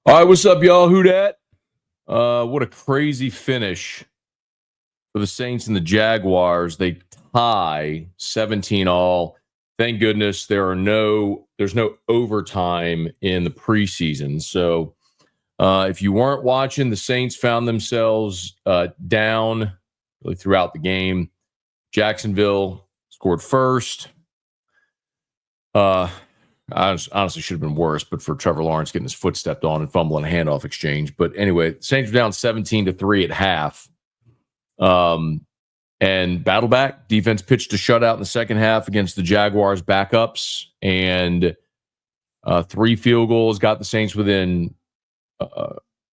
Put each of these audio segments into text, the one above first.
All right, what's up, y'all? Who dat? What a crazy finish for the Saints and the Jaguars. They tie 17 all. Thank goodness there's no overtime in the preseason. So if you weren't watching, the Saints found themselves down really throughout the game. Jacksonville scored first. Honestly should have been worse, but for Trevor Lawrence getting his foot stepped on and fumbling a handoff exchange. But anyway, Saints were down 17-3 at half. And battle back. Defense pitched a shutout in the second half against the Jaguars backups, and 3 field goals got the Saints within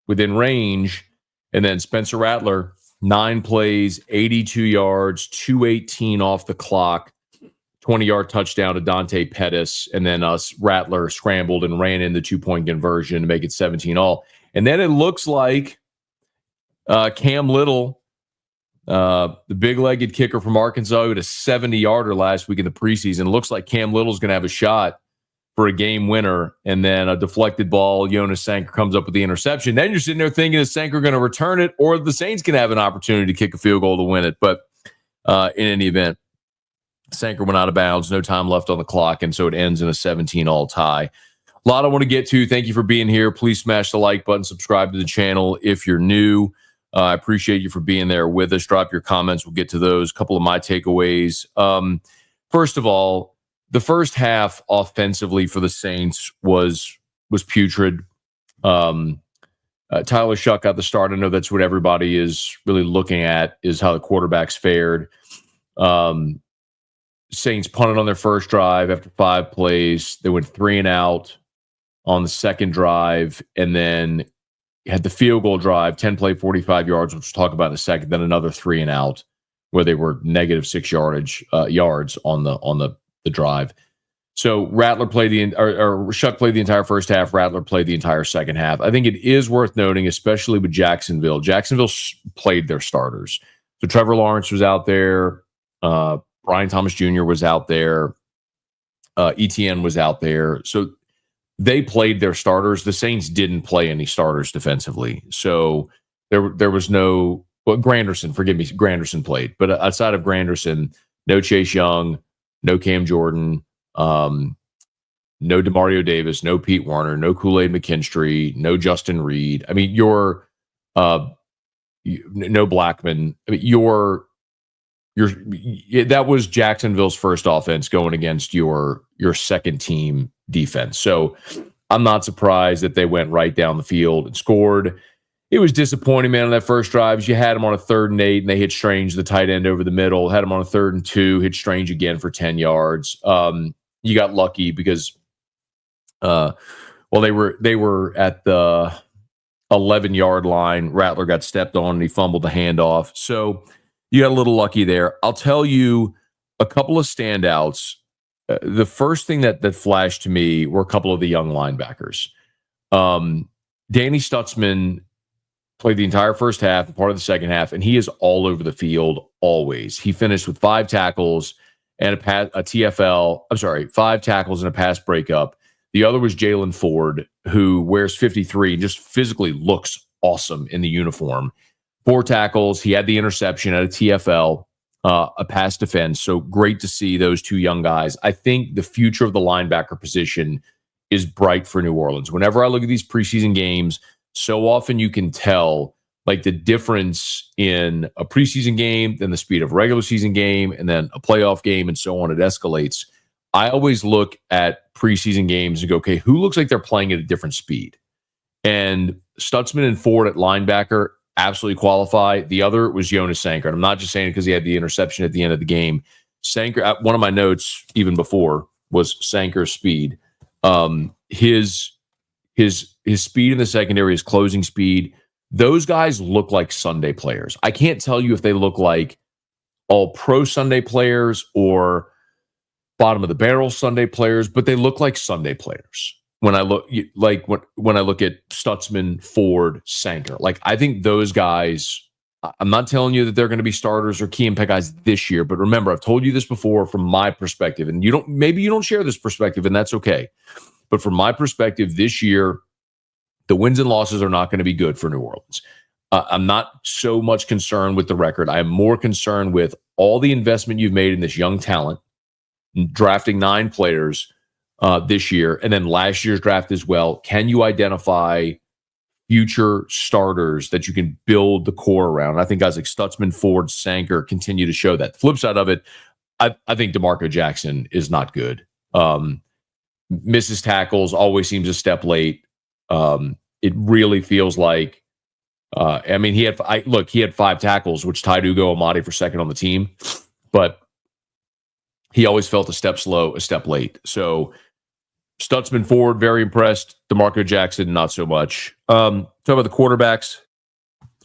range. And then Spencer Rattler, 9 plays, 82 yards, 2:18 off the clock. 20-yard touchdown to Dante Pettis, and then Rattler scrambled and ran in the 2-point conversion to make it 17 all. And then it looks like Cam Little, the big-legged kicker from Arkansas, who had a 70-yarder last week in the preseason. It looks like Cam Little's going to have a shot for a game winner, and then a deflected ball, Jonas Sanker comes up with the interception. Then you're sitting there thinking, is Sanker going to return it, or the Saints can have an opportunity to kick a field goal to win it? But in any event, Sanker went out of bounds, no time left on the clock, and so it ends in a 17-all tie. A lot I want to get to. Thank you for being here. Please smash the like button, subscribe to the channel if you're new. I appreciate you for being there with us. Drop your comments. We'll get to those. A couple of my takeaways. First of all, the first half offensively for the Saints was putrid. Tyler Shough got the start. I know that's what everybody is really looking at, is how the quarterbacks fared. Saints punted on their first drive after 5 plays. They went 3 and out on the second drive, and then had the field goal drive, 10 play, 45 yards, which we'll talk about in a second. Then another 3 and out where they were negative 6 yards on the drive. So Rattler played Shough played the entire first half. Rattler played the entire second half. I think it is worth noting, especially with Jacksonville. Jacksonville played their starters. So Trevor Lawrence was out there. Brian Thomas Jr. was out there. ETN was out there. So they played their starters. The Saints didn't play any starters defensively. So there was no – well, Granderson played. But outside of Granderson, no Chase Young, no Cam Jordan, no Demario Davis, no Pete Werner, no Kool-Aid McKinstry, no Justin Reed. I mean, no Blackman. I mean, that was Jacksonville's first offense going against your second team defense. So I'm not surprised that they went right down the field and scored. It was disappointing, man, on that first drive. You had them on a 3rd and 8, and they hit Strange, the tight end, over the middle. Had them on a 3rd and 2, hit Strange again for 10 yards. You got lucky because, they were at the 11-yard line. Rattler got stepped on, and he fumbled the handoff. So you got a little lucky there. I'll tell you a couple of standouts. The first thing that flashed to me were a couple of the young linebackers. Danny Stutzman played the entire first half and part of the second half, and he is all over the field always. He finished with 5 tackles and a TFL. I'm sorry, 5 tackles and a pass breakup. The other was Jalen Ford, who wears 53 and just physically looks awesome in the uniform. 4 tackles. He had the interception at a TFL, a pass defense. So great to see those 2 young guys. I think the future of the linebacker position is bright for New Orleans. Whenever I look at these preseason games, so often you can tell like the difference in a preseason game, then the speed of a regular season game, and then a playoff game, and so on. It escalates. I always look at preseason games and go, okay, who looks like they're playing at a different speed? And Stutzman and Ford at linebacker absolutely qualify. The other was Jonas Sanker. And I'm not just saying it because he had the interception at the end of the game. Sanker, one of my notes even before was Sanker's speed. His speed in the secondary, his closing speed, those guys look like Sunday players. I can't tell you if they look like all pro Sunday players or bottom of the barrel Sunday players, but they look like Sunday players. When I look when I look at Stutzman, Ford, Sanker, like I think those guys, I'm not telling you that they're going to be starters or key impact guys this year, but remember, I've told you this before from my perspective, and maybe you don't share this perspective, and that's okay. But from my perspective, this year, The wins and losses are not going to be good for New Orleans. I'm not so much concerned with the record. I am more concerned with all the investment you've made in this young talent, drafting 9 players this year, and then last year's draft as well. Can you identify future starters that you can build the core around? I think guys like Stutzman, Ford, Sanker continue to show that. The flip side of it, I think DeMarco Jackson is not good. Misses tackles, always seems a step late. It really feels like, he had 5 tackles, which tied Ugo Amadi for second on the team, but he always felt a step slow, a step late. So Stutzman, Ford, very impressed. DeMarco Jackson, not so much. Talk about the quarterbacks.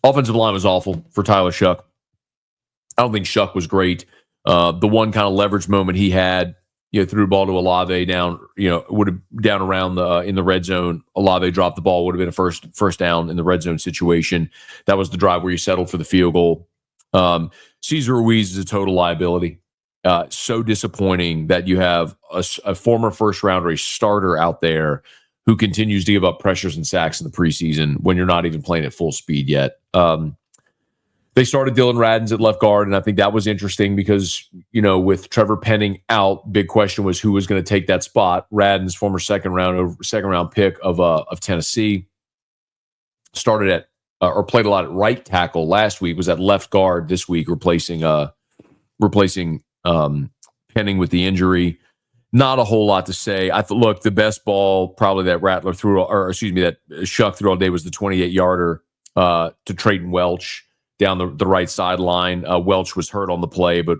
Offensive line was awful for Tyler Shough. I don't think Shough was great. The one kind of leverage moment he had, threw the ball to Olave down, would have down around in the red zone. Olave dropped the ball, would have been a first down in the red zone situation. That was the drive where you settled for the field goal. Cesar Ruiz is a total liability. So disappointing that you have a former first rounder, a starter out there who continues to give up pressures and sacks in the preseason when you're not even playing at full speed yet. They started Dylan Radins at left guard, and I think that was interesting because, with Trevor Penning out, big question was who was going to take that spot. Radins, former second round pick of Tennessee, started at or played a lot at right tackle last week, was at left guard this week, replacing Penning with the injury. Not a whole lot to say. Look, the best ball probably that Rattler threw, that Shough threw all day was the 28-yarder to Trayton Welch down the right sideline. Welch was hurt on the play, but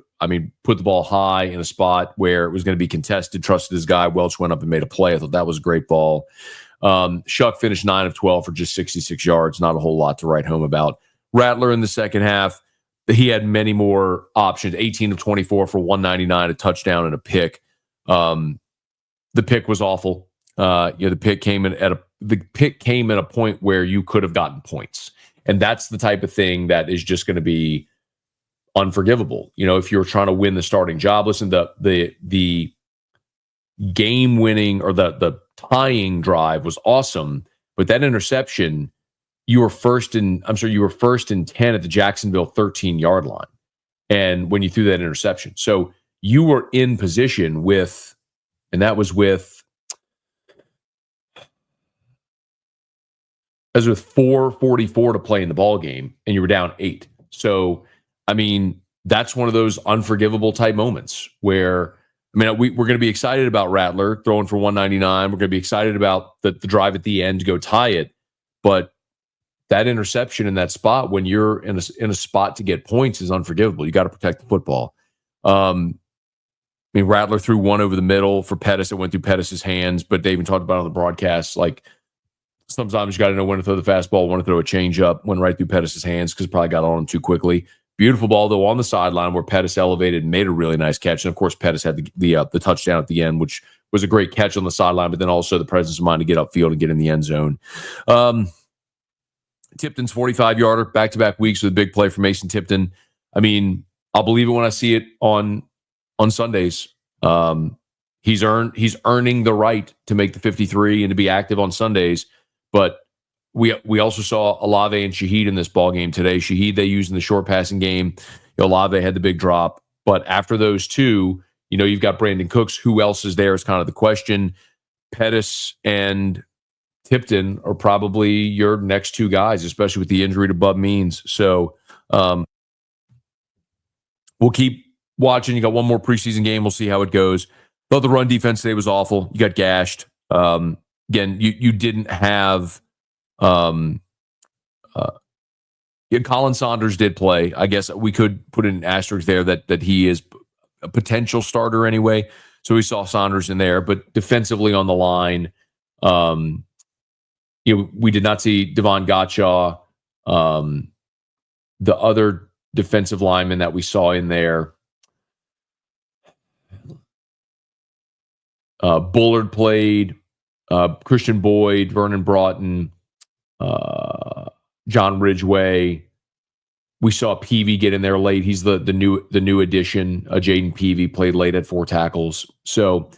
put the ball high in a spot where it was going to be contested, trusted his guy. Welch went up and made a play. I thought that was a great ball. Shough finished 9 of 12 for just 66 yards. Not a whole lot to write home about. Rattler in the second half, he had many more options. 18 of 24 for 199, a touchdown and a pick. The pick was awful. The pick came at a point where you could have gotten points. And that's the type of thing that is just going to be unforgivable. If you're trying to win the starting job, listen, the game winning or the tying drive was awesome, but that interception, you were first and 10 at the Jacksonville 13-yard line. And when you threw that interception, so you were in position with 4:44 to play in the ball game, and you were down 8. So, that's one of those unforgivable type moments where, we're going to be excited about Rattler throwing for 199. We're going to be excited about the drive at the end to go tie it, but that interception in that spot when you're in a spot to get points is unforgivable. You got to protect the football. Rattler threw one over the middle for Pettis. It went through Pettis' hands, but they even talked about it on the broadcast, like, sometimes you got to know when to throw the fastball, when to throw a changeup, went right through Pettis' hands because probably got on him too quickly. Beautiful ball, though, on the sideline where Pettis elevated and made a really nice catch. And, of course, Pettis had the touchdown at the end, which was a great catch on the sideline, but then also the presence of mind to get upfield and get in the end zone. Tipton's 45-yarder, back-to-back weeks with a big play for Mason Tipton. I'll believe it when I see it on Sundays. He's earning the right to make the 53 and to be active on Sundays. But we also saw Olave and Shaheed in this ball game today. Shaheed they used in the short passing game. Olave had the big drop. But after those two, you've got Brandon Cooks. Who else is there is kind of the question. Pettis and Tipton are probably your next two guys, especially with the injury to Bub Means. So we'll keep watching. You got one more preseason game. We'll see how it goes. Thought the run defense today was awful. You got gashed. Again, you didn't have Colin Saunders did play. I guess we could put an asterisk there that he is a potential starter anyway. So we saw Saunders in there, but defensively on the line, we did not see Devon Gottschall. The other defensive lineman that we saw in there, Bullard played. Christian Boyd, Vernon Broughton, John Ridgeway. We saw Peavy get in there late. He's the new addition. Jaden Peavy played late at 4 tackles. So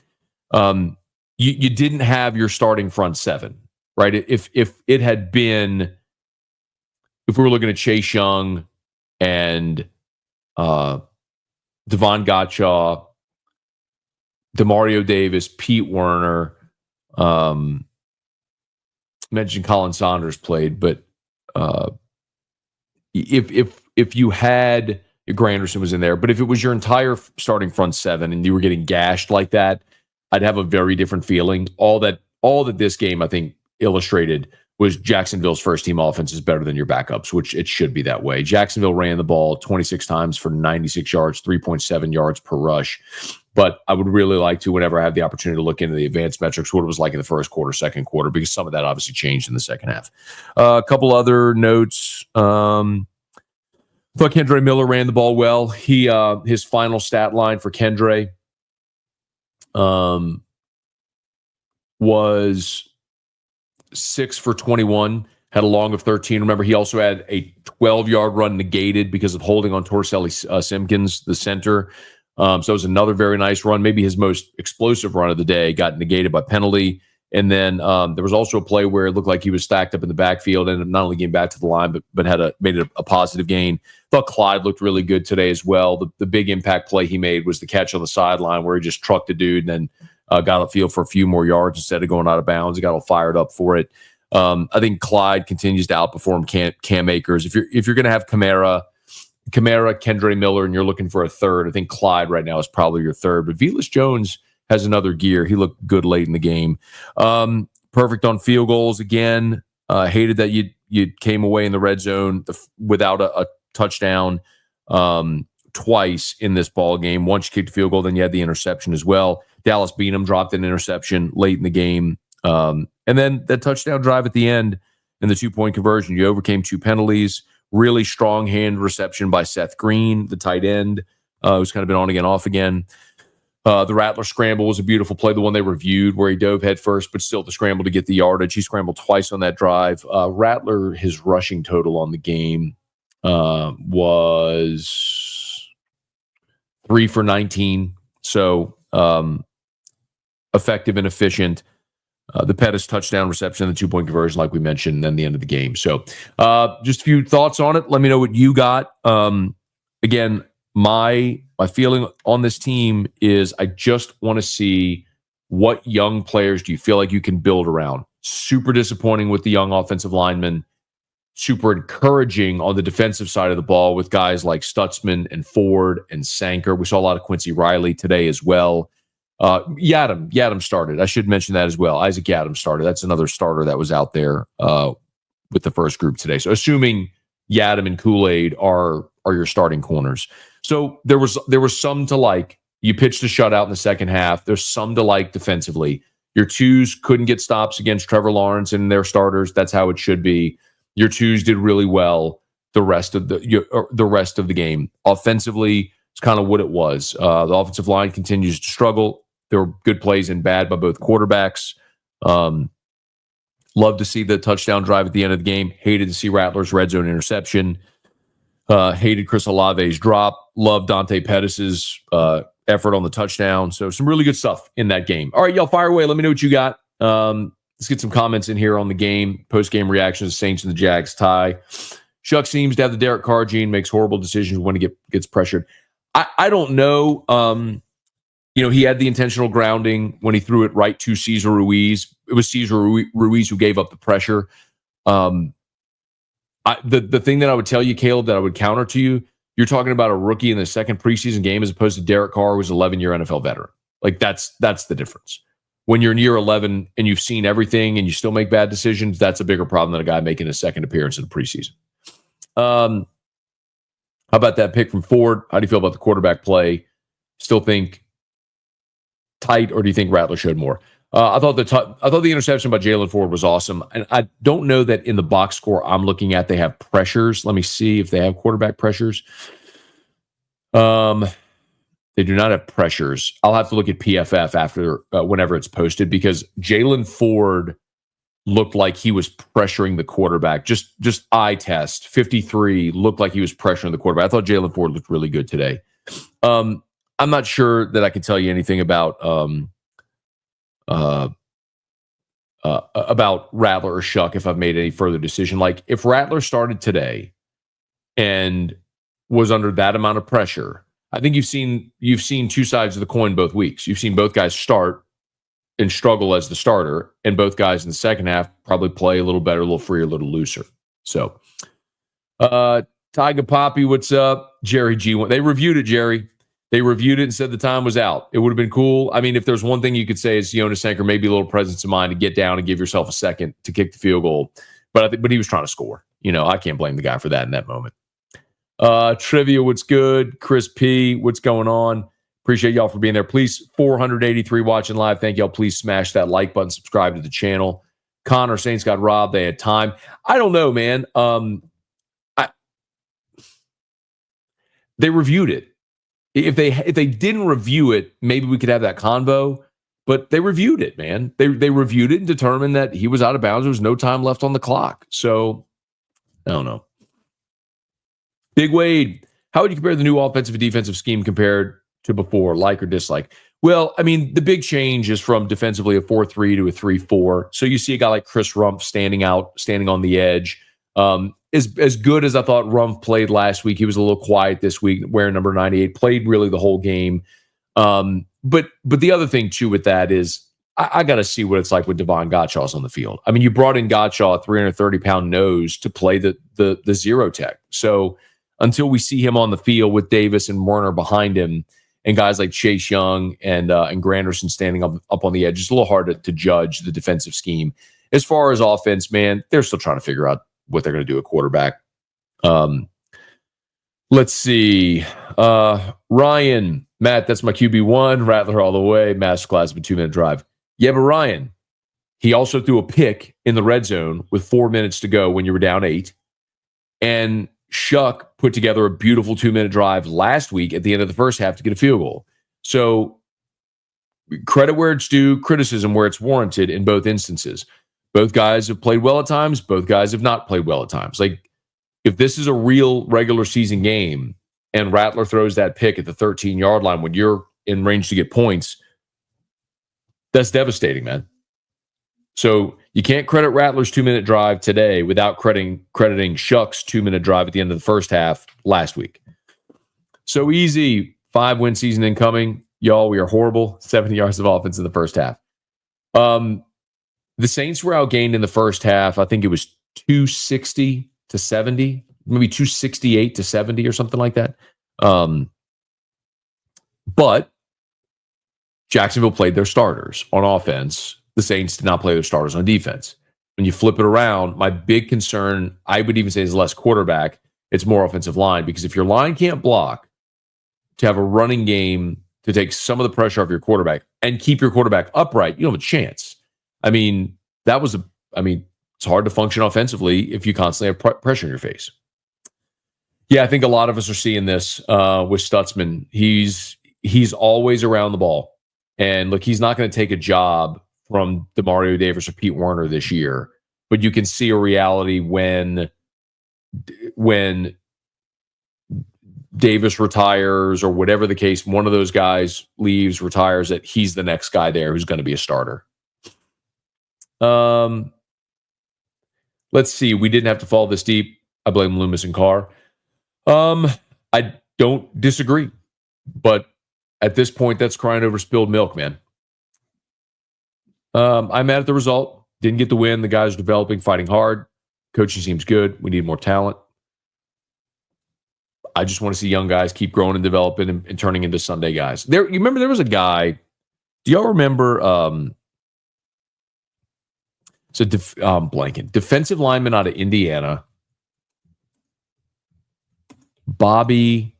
you didn't have your starting front seven. right? If it had been, if we were looking at Chase Young and Devon Gottschall, Demario Davis, Pete Werner, mentioned Colin Saunders played, but if you had Granderson was in there, but if it was your entire starting front seven and you were getting gashed like that, I'd have a very different feeling. All that this game I think illustrated was Jacksonville's first team offense is better than your backups, which it should be that way. Jacksonville ran the ball 26 times for 96 yards, 3.7 yards per rush. But I would really like to, whenever I have the opportunity to look into the advanced metrics, what it was like in the first quarter, second quarter, because some of that obviously changed in the second half. A couple other notes. Thought Kendre Miller ran the ball well. He his final stat line for Kendre was 6 for 21, had a long of 13. Remember, he also had a 12-yard run negated because of holding on Torselli Simpkins, the center. So it was another very nice run. Maybe his most explosive run of the day got negated by penalty. And then there was also a play where it looked like he was stacked up in the backfield and not only getting back to the line, but made it a positive gain. Thought Clyde looked really good today as well. The big impact play he made was the catch on the sideline where he just trucked a dude and then got a field for a few more yards instead of going out of bounds. He got all fired up for it. I think Clyde continues to outperform Cam Akers. If you're going to have Kamara, Kendre Miller, and you're looking for a third, I think Clyde right now is probably your third. But Velus Jones has another gear. He looked good late in the game. Perfect on field goals again. Hated that you came away in the red zone without a touchdown twice in this ball game. Once you kicked a field goal, then you had the interception as well. Dallas Beanham dropped an interception late in the game. And then that touchdown drive at the end and the 2-point conversion, you overcame 2 penalties. Really strong hand reception by Seth Green, the tight end, who's kind of been on again, off again. The Rattler scramble was a beautiful play, the one they reviewed where he dove head first, but still the scramble to get the yardage. He scrambled twice on that drive. Rattler, his rushing total on the game was 3 for 19. So effective and efficient. The Pettis touchdown reception, the 2-point conversion, like we mentioned, and then the end of the game. So just a few thoughts on it. Let me know what you got. Again, my feeling on this team is I just want to see what young players do you feel like you can build around. Super disappointing with the young offensive linemen. Super encouraging on the defensive side of the ball with guys like Stutzman and Ford and Sanker. We saw a lot of Quincy Riley today as well. Yadam started. I should mention that as well. Isaac Yadam started. That's another starter that was out there with the first group today. So assuming Yadam and Kool-Aid are your starting corners. So there was some to like. You pitched a shutout in the second half. There's some to like defensively. Your twos couldn't get stops against Trevor Lawrence and their starters. That's how it should be. Your twos did really well the rest of the game. Offensively, it's kind of what it was. The offensive line continues to struggle. There were good plays and bad by both quarterbacks. Love to see the touchdown drive at the end of the game. Hated to see Rattler's red zone interception. Hated Chris Olave's drop. Loved Dante Pettis' effort on the touchdown. So some really good stuff in that game. All right, y'all, fire away. Let me know what you got. Let's get some comments in here on the game. Post-game reactions, Saints and the Jags tie. Shough seems to have the Derek Carr gene, makes horrible decisions when he gets pressured. I don't know. He had the intentional grounding when he threw it right to Cesar Ruiz. It was Cesar Ruiz who gave up the pressure. The thing that I would tell you, Caleb, that I would counter to you, you're talking about a rookie in the second preseason game as opposed to Derek Carr, who's an 11-year NFL veteran. Like that's the difference. When you're in year 11 and you've seen everything and you still make bad decisions, that's a bigger problem than a guy making a second appearance in the preseason. How about that pick from Ford? How do you feel about the quarterback play? Still think tight, or do you think Rattler showed more? I thought the interception by Jalen Ford was awesome, and I don't know that in the box score I'm looking at they have pressures. Let me see if they have quarterback pressures. They do not have pressures. I'll have to look at PFF after whenever it's posted, because Jalen Ford looked like he was pressuring the quarterback. Just eye test 53 looked like he was pressuring the quarterback. I thought Jalen Ford looked really good today. I'm not sure that I can tell you anything about about Rattler or Shough if I've made any further decision. Like if Rattler started today and was under that amount of pressure, I think you've seen two sides of the coin both weeks. You've seen both guys start and struggle as the starter, and both guys in the second half probably play a little better, a little freer, a little looser. So, Tyga Poppy, what's up? Jerry G. They reviewed it, Jerry. They reviewed it and said the time was out. It would have been cool. I mean, if there's one thing you could say is Jonas Sanker, maybe a little presence of mind to get down and give yourself a second to kick the field goal. But he was trying to score. I can't blame the guy for that in that moment. Trivia, what's good? Chris P, what's going on? Appreciate y'all for being there. Please, 483 watching live. Thank y'all. Please smash that like button, subscribe to the channel. Connor, Saints got robbed. They had time. I don't know, man. They reviewed it. If they didn't review it, maybe we could have that convo. But they reviewed it, man. They reviewed it and determined that he was out of bounds. There was no time left on the clock. So, I don't know. Big Wade, how would you compare the new offensive and defensive scheme compared to before, like or dislike? Well, I mean, the big change is from defensively a 4-3 to a 3-4. So you see a guy like Chris Rumph standing on the edge. As good as I thought Rumph played last week, he was a little quiet this week, wearing number 98, played really the whole game. But the other thing, too, with that is I got to see what it's like with Devon Gotshaw's on the field. I mean, you brought in Gottschall, a 330-pound nose, to play the zero tech. So until we see him on the field with Davis and Werner behind him, and guys like Chase Young and Granderson standing up on the edge, it's a little hard to judge the defensive scheme. As far as offense, man, they're still trying to figure out what they're going to do at quarterback. Let's see. Ryan, Matt, that's my QB1. Rattler all the way. Masterclass of a 2-minute drive. Yeah, but Ryan, he also threw a pick in the red zone with 4 minutes to go when you were down 8. And Shough put together a beautiful 2-minute drive last week at the end of the first half to get a field goal. So credit where it's due, criticism where it's warranted in both instances. Both guys have played well at times. Both guys have not played well at times. Like, if this is a real regular season game and Rattler throws that pick at the 13-yard line when you're in range to get points, that's devastating, man. So you can't credit Rattler's 2-minute drive today without crediting Shough's 2-minute drive at the end of the first half last week. So easy. 5-win season incoming. Y'all, we are horrible. 70 yards of offense in the first half. The Saints were outgained in the first half. I think it was 260 to 70, maybe 268 to 70 or something like that. But Jacksonville played their starters on offense. The Saints did not play their starters on defense. When you flip it around, my big concern, I would even say, is less quarterback. It's more offensive line, because if your line can't block, to have a running game to take some of the pressure off your quarterback and keep your quarterback upright, you don't have a chance. I mean, it's hard to function offensively if you constantly have pressure in your face. Yeah, I think a lot of us are seeing this with Stutzman. He's always around the ball. And look, he's not going to take a job from DeMario Davis or Pete Werner this year, but you can see a reality when Davis retires or whatever the case, one of those guys leaves, retires, that he's the next guy there who's going to be a starter. Let's see. We didn't have to fall this deep. I blame Loomis and Carr. I don't disagree, but at this point, that's crying over spilled milk, man. I'm mad at the result. Didn't get the win. The guys are developing, fighting hard. Coaching seems good. We need more talent. I just want to see young guys keep growing and developing and turning into Sunday guys. You remember there was a guy. Do y'all remember? Blanking. Defensive lineman out of Indiana. Bobby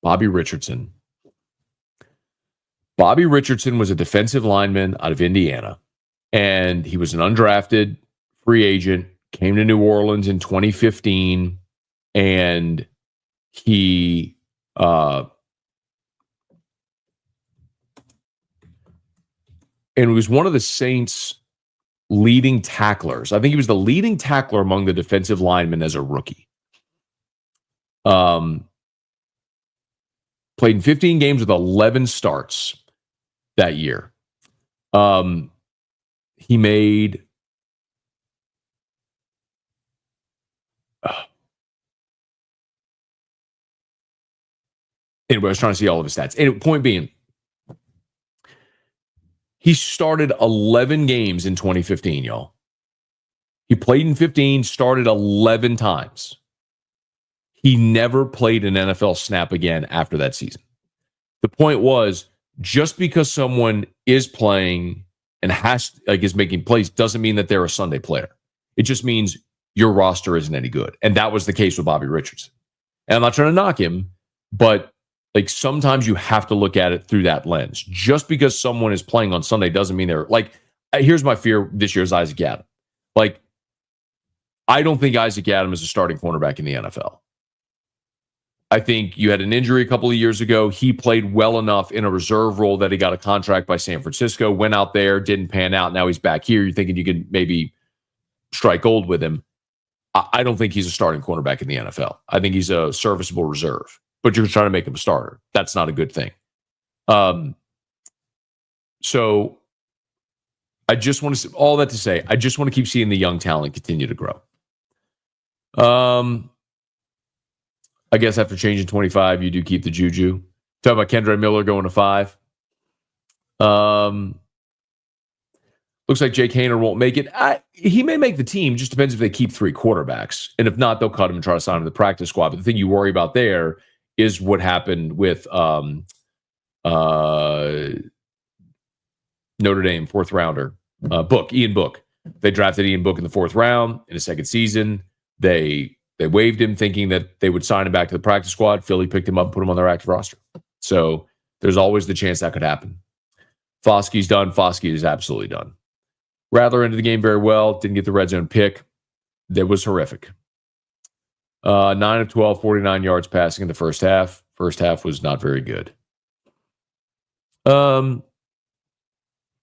Richardson. Bobby Richardson was a defensive lineman out of Indiana, and he was an undrafted free agent, came to New Orleans in 2015, and he was one of the Saints' leading tacklers. I think he was the leading tackler among the defensive linemen as a rookie. Played in 15 games with 11 starts. that year. He made anyway, I was trying to see all of his stats. Anyway, point being, he started 11 games in 2015, y'all. He played in 15, started 11 times. He never played an NFL snap again after that season. The point was, just because someone is playing and is making plays doesn't mean that they're a Sunday player. It just means your roster isn't any good. And that was the case with Bobby Richardson. And I'm not trying to knock him, but like sometimes you have to look at it through that lens. Just because someone is playing on Sunday doesn't mean they're like, here's my fear this year is Isaac Adam. Like, I don't think Isaac Adam is a starting cornerback in the NFL. I think you had an injury a couple of years ago. He played well enough in a reserve role that he got a contract by San Francisco, went out there, didn't pan out. Now he's back here. You're thinking you could maybe strike gold with him. I don't think he's a starting cornerback in the NFL. I think he's a serviceable reserve, but you're trying to make him a starter. That's not a good thing. So I just want to, all that to say, I just want to keep seeing the young talent continue to grow. I guess after changing 25, you do keep the juju. Talk about Kendre Miller going to 5. Looks like Jake Haener won't make it. He may make the team. Just depends if they keep 3 quarterbacks. And if not, they'll cut him and try to sign him to the practice squad. But the thing you worry about there is what happened with Notre Dame 4th rounder, Ian Book. They drafted Ian Book in the 4th round in his second season. They waived him thinking that they would sign him back to the practice squad. Philly picked him up, put him on their active roster. So there's always the chance that could happen. Foskey's done. Foskey is absolutely done. Rattler entered the game very well. Didn't get the red zone pick. That was horrific. 9 of 12, 49 yards passing in the first half. First half was not very good.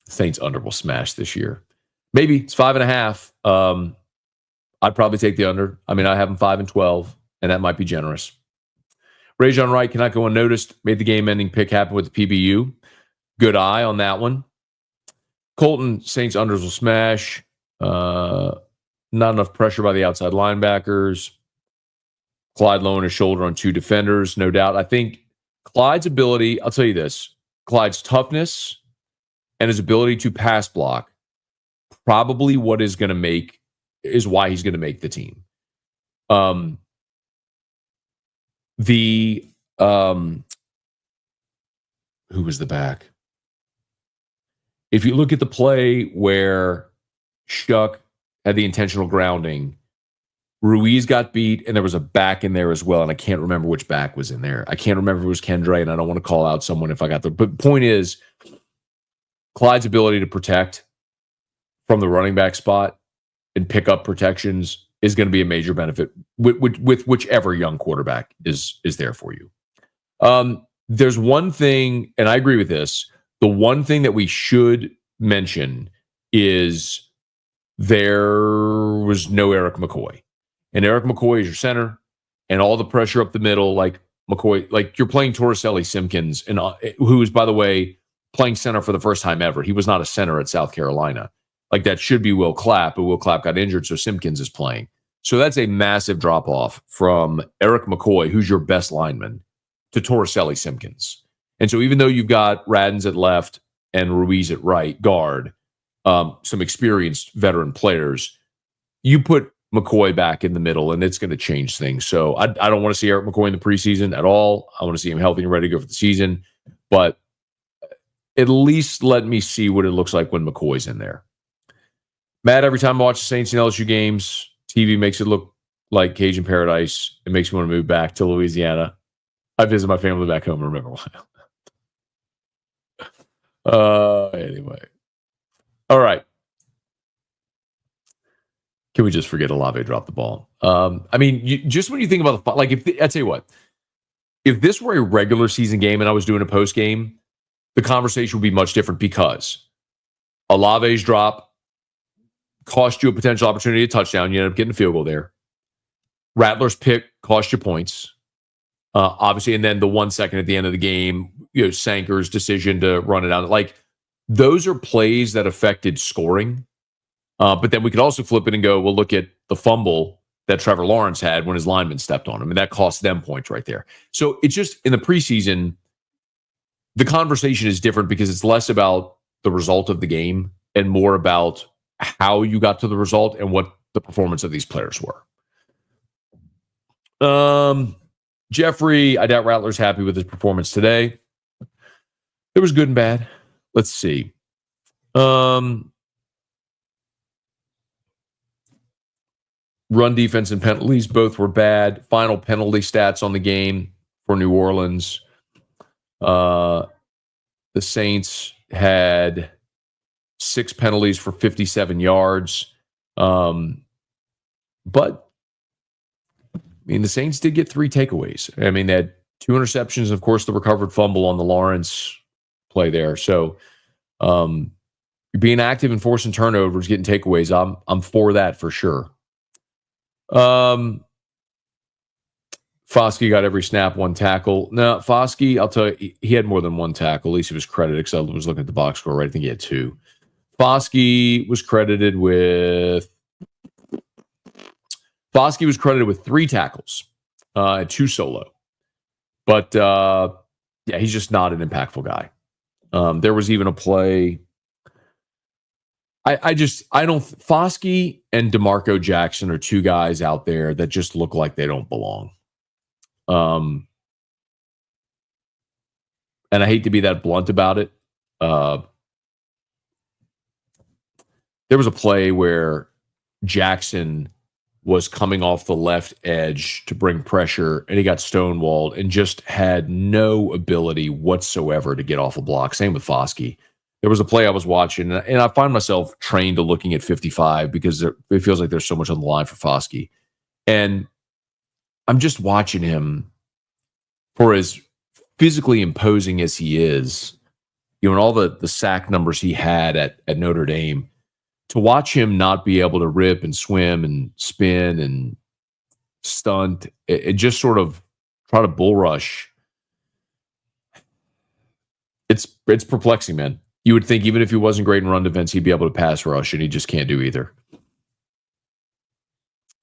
Saints under will smash this year. Maybe it's 5.5. I'd probably take the under. I mean, I have them 5 and 12, and that might be generous. Rajon Wright cannot go unnoticed. Made the game-ending pick happen with the PBU. Good eye on that one. Colton, Saints unders will smash. Not enough pressure by the outside linebackers. Clyde lowering his shoulder on 2 defenders, no doubt. I think Clyde's ability, I'll tell you this, Clyde's toughness and his ability to pass block, probably what is why he's going to make the team. Who was the back? If you look at the play where Shough had the intentional grounding, Ruiz got beat, and there was a back in there as well, and I can't remember which back was in there. I can't remember if it was Kendre, and I don't want to call out someone if I got the... But point is, Clyde's ability to protect from the running back spot and pick up protections is going to be a major benefit with whichever young quarterback is there for you. There's one thing, and I agree with this, the one thing that we should mention is there was no Eric McCoy. And Eric McCoy is your center, and all the pressure up the middle, like McCoy, like you're playing Torricelli Simpkins, and who is, by the way, playing center for the first time ever. He was not a center at South Carolina. Like that should be Will Clapp, but Will Clapp got injured, so Simpkins is playing. So that's a massive drop-off from Eric McCoy, who's your best lineman, to Torricelli Simpkins. And so even though you've got Radens at left and Ruiz at right guard, some experienced veteran players, you put McCoy back in the middle, and it's going to change things. So I don't want to see Eric McCoy in the preseason at all. I want to see him healthy and ready to go for the season. But at least let me see what it looks like when McCoy's in there. Matt, every time I watch the Saints and LSU games, TV makes it look like Cajun paradise. It makes me want to move back to Louisiana. I visit my family back home and remember why. Anyway. All right. Can we just forget Olave dropped the ball? I mean, just when you think about I tell you what, if this were a regular season game and I was doing a post game, the conversation would be much different because Olave's drop cost you a potential opportunity, a touchdown. You end up getting a field goal there. Rattler's pick cost you points, obviously, and then the 1 second at the end of the game, Sanker's decision to run it out. Like those are plays that affected scoring. But then we could also flip it and go, well, look at the fumble that Trevor Lawrence had when his lineman stepped on him, and that cost them points right there. So it's just in the preseason, the conversation is different because it's less about the result of the game and more about how you got to the result and what the performance of these players were. Jeffrey, I doubt Rattler's happy with his performance today. It was good and bad. Let's see. Run defense and penalties both were bad. Final penalty stats on the game for New Orleans. The Saints had 6 penalties for 57 yards. But, I mean, the Saints did get 3 takeaways. I mean, they had 2 interceptions, and of course, the recovered fumble on the Lawrence play there. So, being active and forcing turnovers, getting takeaways, I'm for that for sure. Foskey got every snap, 1 tackle. No, Foskey, I'll tell you, he had more than 1 tackle. At least he was credited, because I was looking at the box score, right? I think he had 2. Foskey was credited with 3 tackles, 2 solo. But, yeah, he's just not an impactful guy. There was even a play. Foskey and DeMarco Jackson are 2 guys out there that just look like they don't belong. And I hate to be that blunt about it. There was a play where Jackson was coming off the left edge to bring pressure, and he got stonewalled and just had no ability whatsoever to get off a block. Same with Foskey. There was a play I was watching, and I find myself trained to looking at 55 because it feels like there's so much on the line for Foskey. And I'm just watching him, for as physically imposing as he is, and all the sack numbers he had at Notre Dame, to watch him not be able to rip and swim and spin and stunt, it just sort of try to bull rush. It's perplexing, man. You would think even if he wasn't great in run defense, he'd be able to pass rush, and he just can't do either.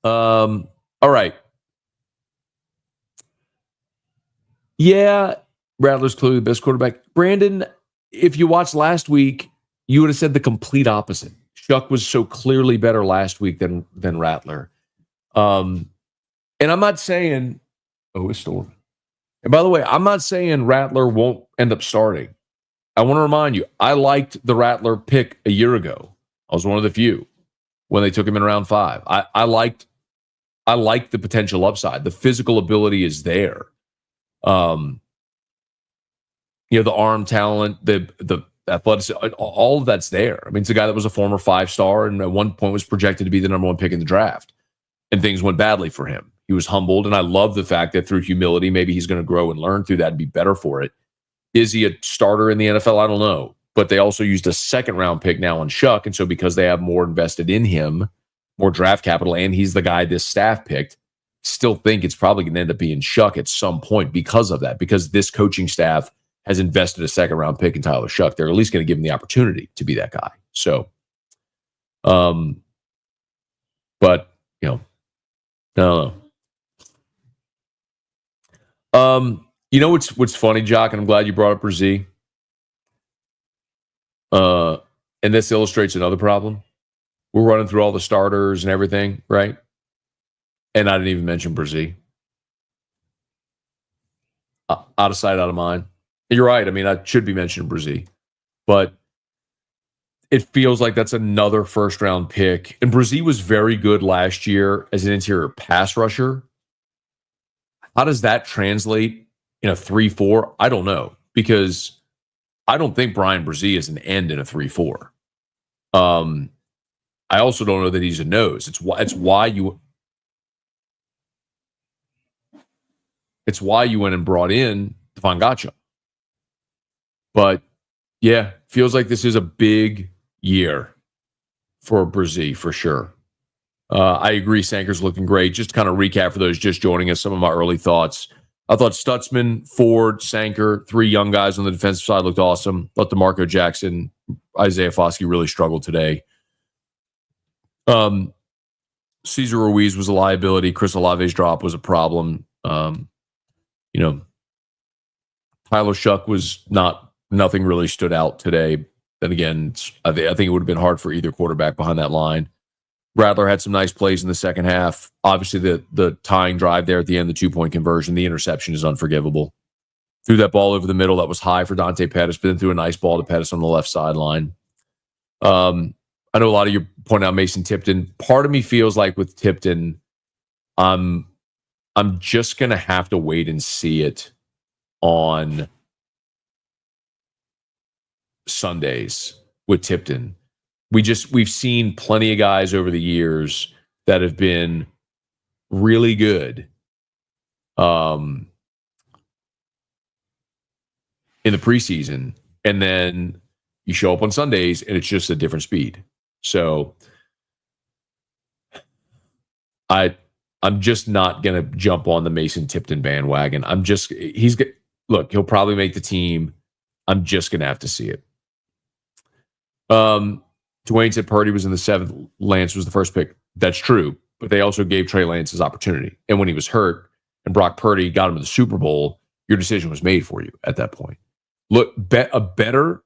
All right. Yeah, Rattler's clearly the best quarterback. Brandon, if you watched last week, you would have said the complete opposite. Shough was so clearly better last week than Rattler. And I'm not saying, it's still. And by the way, I'm not saying Rattler won't end up starting. I want to remind you, I liked the Rattler pick a year ago. I was one of the few when they took him in round 5. I liked the potential upside. The physical ability is there. The arm talent, the athletics, all of that's there. I mean, it's a guy that was a former 5-star and at one point was projected to be the number 1 pick in the draft. And things went badly for him. He was humbled, and I love the fact that through humility, maybe he's going to grow and learn through that and be better for it. Is he a starter in the NFL? I don't know. But they also used a 2nd-round pick now on Shough, and so because they have more invested in him, more draft capital, and he's the guy this staff picked, still think it's probably going to end up being Shough at some point because of that, because this coaching staff has invested a 2nd-round pick in Tyler Shough. They're at least going to give him the opportunity to be that guy. So, but, I don't know. You know what's funny, Jock, and I'm glad you brought up Brzee. And this illustrates another problem. We're running through all the starters and everything, right? And I didn't even mention Brzee. Out of sight, out of mind. You're right. I mean, I should be mentioning Brzee. But it feels like that's another 1st-round pick. And Brzee was very good last year as an interior pass rusher. How does that translate in a 3-4? I don't know, because I don't think Brian Brzee is an end in a 3-4. I also don't know that he's a nose. It's why you went and brought in Devon Gotcha. But yeah, feels like this is a big year for Brzee for sure. I agree. Sanker's looking great. Just to kind of recap for those just joining us, some of my early thoughts. I thought Stutzman, Ford, Sanker, 3 young guys on the defensive side looked awesome. Thought DeMarco Jackson Isaiah Foskey really struggled today. Cesar Ruiz was a liability. Chris Olave's drop was a problem. Tyler Shough was nothing really stood out today. Then again, I think it would have been hard for either quarterback behind that line. Rattler had some nice plays in the second half. Obviously, the tying drive there at the end, the 2-point conversion, the interception is unforgivable. Threw that ball over the middle. That was high for Dante Pettis, but then threw a nice ball to Pettis on the left sideline. I know a lot of you point out Mason Tipton. Part of me feels like with Tipton, I'm just going to have to wait and see it on Sundays with Tipton. We've seen plenty of guys over the years that have been really good in the preseason, and then you show up on Sundays and it's just a different speed. So I'm just not going to jump on the Mason Tipton bandwagon. He'll probably make the team. I'm just going to have to see it. Dwayne said Purdy was in the 7th. Lance was the first pick. That's true, but they also gave Trey Lance his opportunity. And when he was hurt and Brock Purdy got him to the Super Bowl, your decision was made for you at that point. Look, a better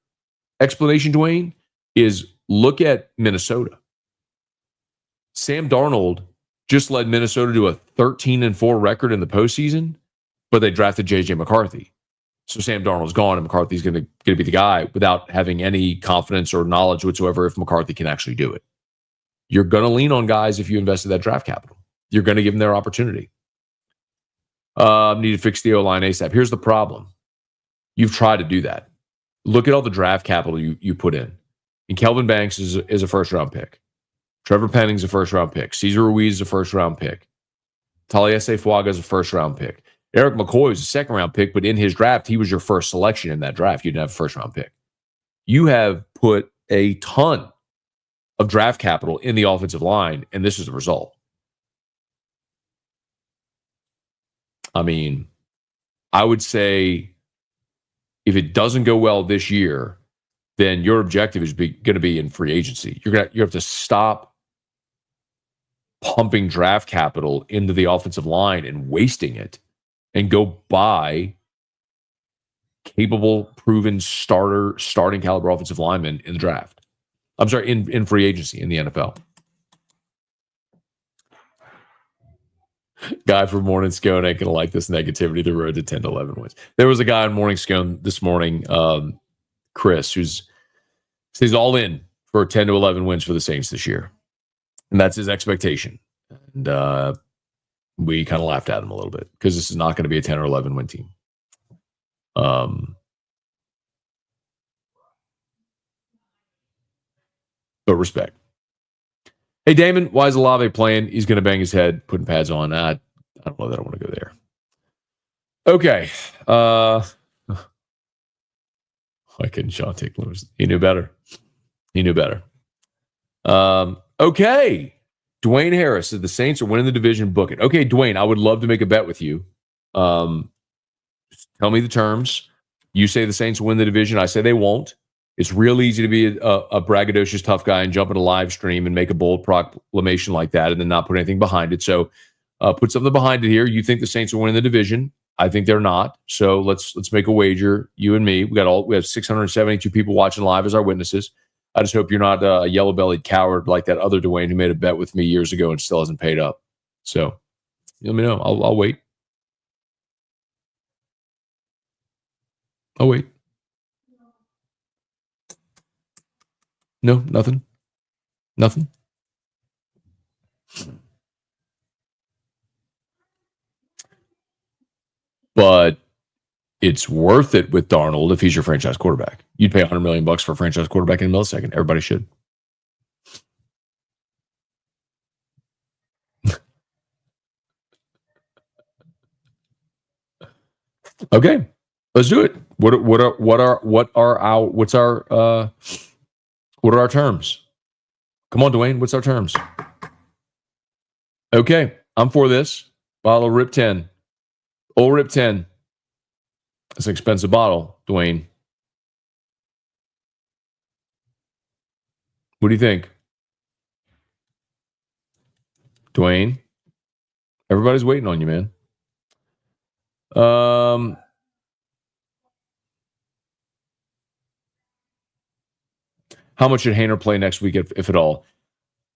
explanation, Dwayne, is look at Minnesota. Sam Darnold just led Minnesota to a 13-4 record in the postseason, but they drafted J.J. McCarthy. So Sam Darnold's gone, and McCarthy's going to be the guy without having any confidence or knowledge whatsoever if McCarthy can actually do it. You're going to lean on guys if you invested that draft capital. You're going to give them their opportunity. Need to fix the O-line ASAP. Here's the problem. You've tried to do that. Look at all the draft capital you put in. And Kelvin Banks is a first-round pick. Trevor Penning's a first-round pick. Cesar Ruiz is a first-round pick. Taliesin Fuaga is a first-round pick. Eric McCoy was a second-round pick, but in his draft, he was your first selection in that draft. You didn't have a first-round pick. You have put a ton of draft capital in the offensive line, and this is the result. I mean, I would say if it doesn't go well this year, then your objective is going to be in free agency. You have to stop pumping draft capital into the offensive line and wasting it, and go buy capable, proven starting caliber offensive linemen in the draft. I'm sorry, in free agency in the NFL. Guy from Morning Scone ain't gonna like this negativity. The road to 10-11 wins. There was a guy on Morning Scone this morning, Chris, who's stays all in for 10-11 wins for the Saints this year, and that's his expectation. And we kind of laughed at him a little bit because this is not going to be a 10 or 11 win team. But respect. Hey, Damon, why is Olave playing? He's going to bang his head, putting pads on. I don't know that I want to go there. Okay. Why couldn't Sean take Lewis? He knew better. Okay. Dwayne Harris said the Saints are winning the division. Book it. Okay, Dwayne, I would love to make a bet with you. Just tell me the terms. You say the Saints win the division. I say they won't. It's real easy to be a braggadocious tough guy and jump in a live stream and make a bold proclamation like that and then not put anything behind it. So put something behind it here. You think the Saints are winning the division. I think they're not. So let's make a wager, you and me. We have 672 people watching live as our witnesses. I just hope you're not a yellow-bellied coward like that other Dwayne who made a bet with me years ago and still hasn't paid up. So let me know. I'll wait. I'll wait. No, nothing. Nothing. But it's worth it with Darnold if he's your franchise quarterback. You'd pay $100 million for a franchise quarterback in a millisecond. Everybody should. Okay, let's do it. What are our terms? Come on, Dwayne. What's our terms? Okay, I'm for this. Bottle of Rip 10. Old Rip 10. It's an expensive bottle, Dwayne. What do you think? Dwayne? Everybody's waiting on you, man. How much should Haener play next week, if at all?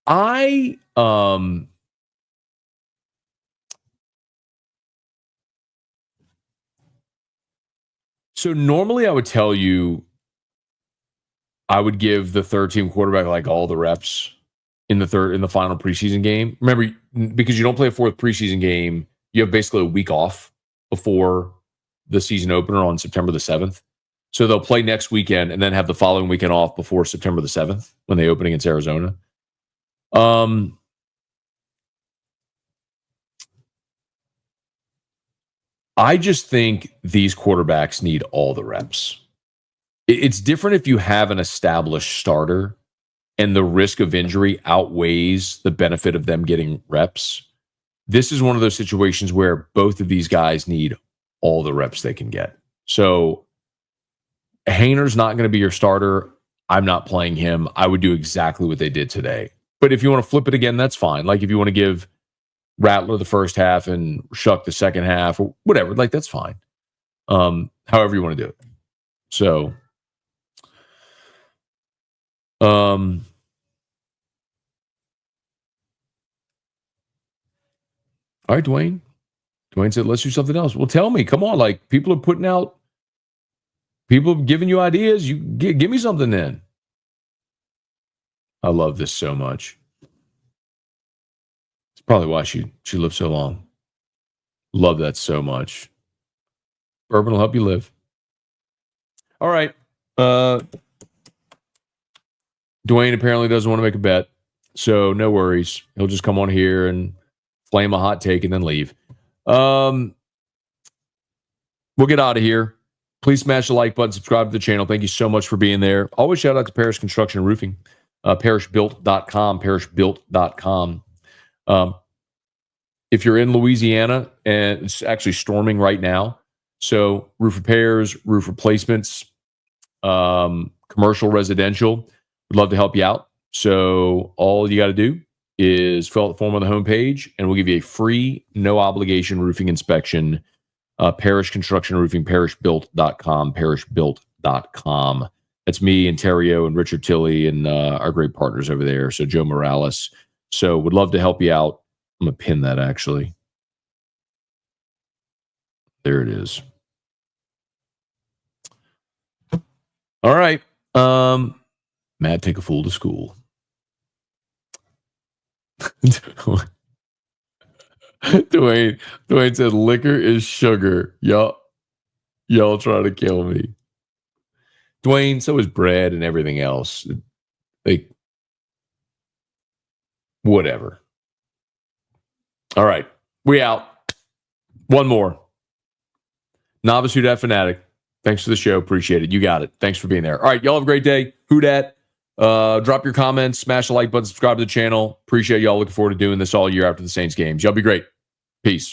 So normally I would tell you I would give the third team quarterback like all the reps in the final preseason game. Remember, because you don't play a fourth preseason game, you have basically a week off before the season opener on September the 7th. So they'll play next weekend and then have the following weekend off before September the 7th when they open against Arizona. I just think these quarterbacks need all the reps. It's different if you have an established starter and the risk of injury outweighs the benefit of them getting reps. This is one of those situations where both of these guys need all the reps they can get. So Haener's not going to be your starter. I'm not playing him. I would do exactly what they did today. But if you want to flip it again, that's fine. Like if you want to give Rattler the first half and Shough the second half or whatever, like that's fine. However you want to do it. So, all right, Dwayne. Dwayne said, let's do something else. Well, tell me, come on. Like people are giving you ideas. You give me something then. I love this so much. It's probably why she lived so long. Love that so much. Bourbon will help you live. All right. Dwayne apparently doesn't want to make a bet, so no worries. He'll just come on here and flame a hot take and then leave. We'll get out of here. Please smash the like button, subscribe to the channel. Thank you so much for being there. Always shout out to Parish Construction and Roofing, parishbuilt.com, parishbuilt.com. If you're in Louisiana, and it's actually storming right now, so roof repairs, roof replacements, commercial, residential, we'd love to help you out. So all you got to do is fill out the form on the homepage, and we'll give you a free, no obligation roofing inspection. Parish Construction Roofing, parishbuilt.com, parishbuilt.com. That's me and Terrio and Richard Tilley and our great partners over there. So Joe Morales. So would love to help you out. I'm going to pin that actually. There it is. All right. Matt, take a fool to school. Dwayne said liquor is sugar. Y'all trying to kill me. Dwayne, so is bread and everything else. Like, whatever. All right. We out. One more. Novice Who Dat Fanatic. Thanks for the show. Appreciate it. You got it. Thanks for being there. All right. Y'all have a great day. Who Dat? Drop your comments, smash the like button, subscribe to the channel. Appreciate y'all. Looking forward to doing this all year after the Saints games. Y'all be great. Peace.